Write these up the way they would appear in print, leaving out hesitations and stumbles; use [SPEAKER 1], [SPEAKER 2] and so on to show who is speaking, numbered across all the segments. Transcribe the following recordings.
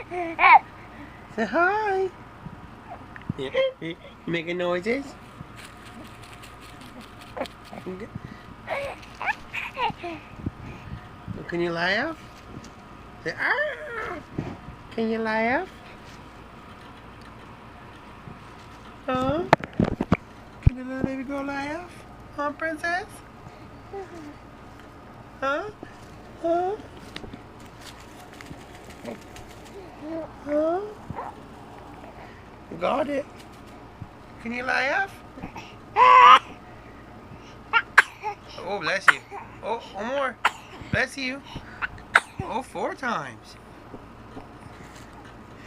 [SPEAKER 1] Say hi. Yeah. You making noises? Can you laugh? Say ah. Can you laugh? Huh? Can the little baby girl laugh? Huh, princess? Huh? Huh? Huh? Got it. Can you laugh? Oh, bless you. Oh, one more. Bless you. Oh, 4 times.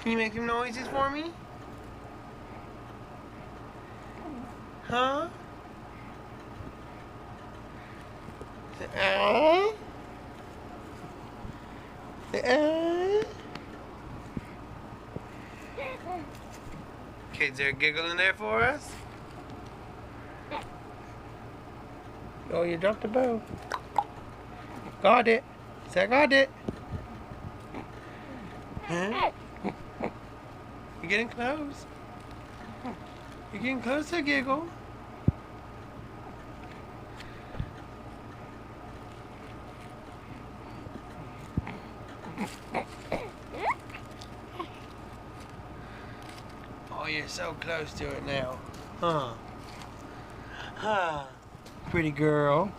[SPEAKER 1] Can you make some noises for me? Huh? Say, Say, Kids are giggling there for us. Oh, you dropped the bow. Got it. Say, I got it. Huh? You're getting close. You're getting close to giggle. Oh, you're so close to it now. Huh? Huh? Pretty girl.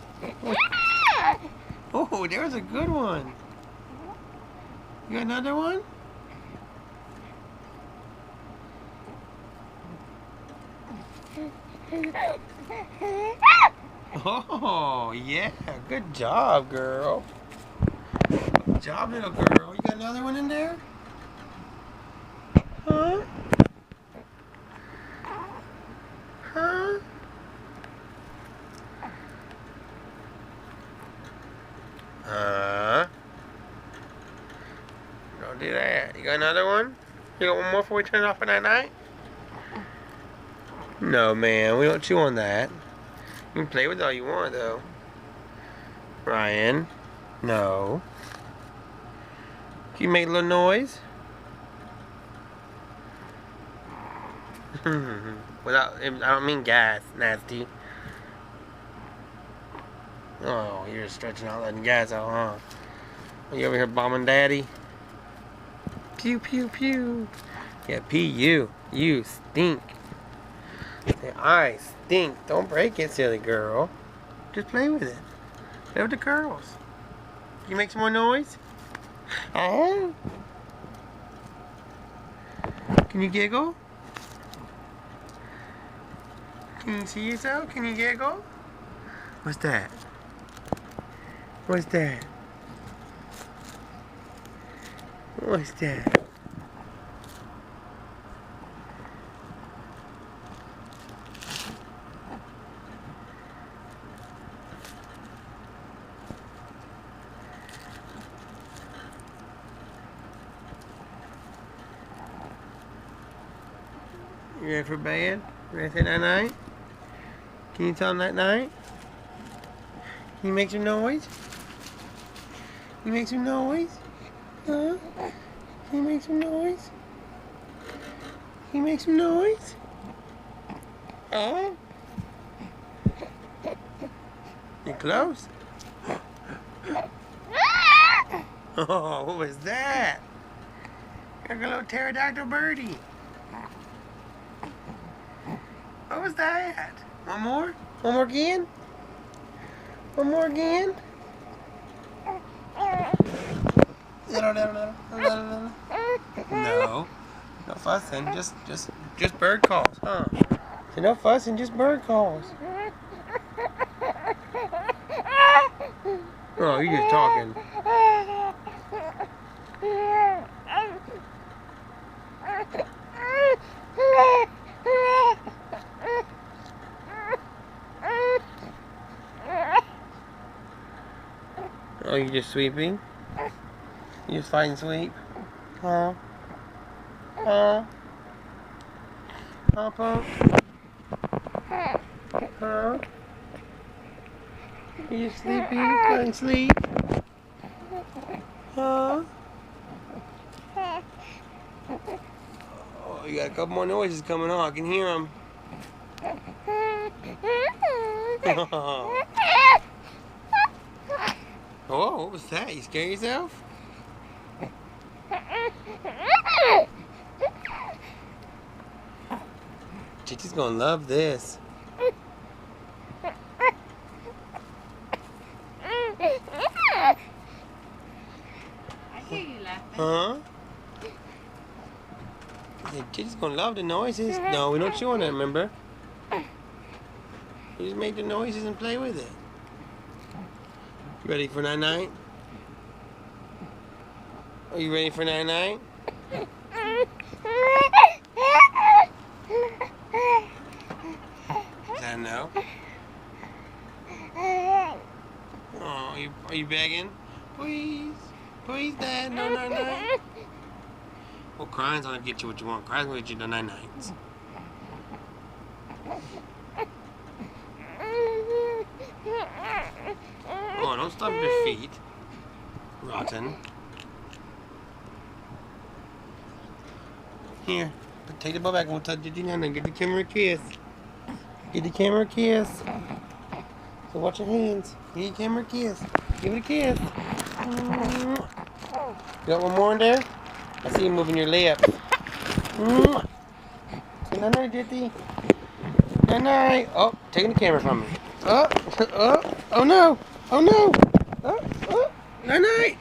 [SPEAKER 1] Oh, there's a good one. You got another one? Oh, yeah. Good job, girl. Good job, little girl. You got another one in there? Huh? Huh? Don't do that. You got another one? You got one more before we turn it off for that night? No, man. We don't chew on that. You can play with it all you want, though. Ryan. No. Can you make a little noise? Without, I don't mean gas, nasty. Oh, you're stretching out, letting gas out, huh? Are you over here bombing daddy? Pew, pew, pew. Yeah, P-U. You stink. I stink. Don't break it, silly girl. Just play with it. Play with the curls. Can you make some more noise? Oh. Can you giggle? Can you see yourself? Can you giggle? What's that? What's that? What's that? You ready for bed? You ready to say night night? Can you tell them night night? Can you make some noise? Can you make some noise? Huh? Can you make some noise? Can you make some noise? Oh? You're close. Oh, what was that? Like a little pterodactyl birdie. What was that? One more? One more again? One more again? No. No fussing. Just bird calls, huh? So no fussing, just bird calls. Oh, you're just talking. Oh, you just sweeping? You just find sweep? Huh? Huh? Huh, Punk? Huh? You just sleeping? Find sleep? Huh? you got a couple more noises coming on. I can hear them. Oh, what was that? You scare yourself? Chichi's gonna love this.
[SPEAKER 2] I hear you laughing.
[SPEAKER 1] Huh? Yeah, Chichi's gonna love the noises. No, we don't chew on that, remember? You just make the noises and play with it. Ready for night-night? Are you ready for night-night? Is that a no? Oh, are you begging? Please, please, Dad, no night-night. Well, crying's gonna get you what you want. Crying's gonna get you the night-nights. Oh, don't stomp your feet. Rotten. Here, take the ball back and we'll touch your dinner and get the camera a kiss. Give the camera a kiss. So watch your hands. Give the camera a kiss. Give it a kiss. You got one more in there? I see you moving your lips. Say night-night, Ghetti. Night-night. Oh, taking the camera from me. Oh no. Oh no. Oh, night-night.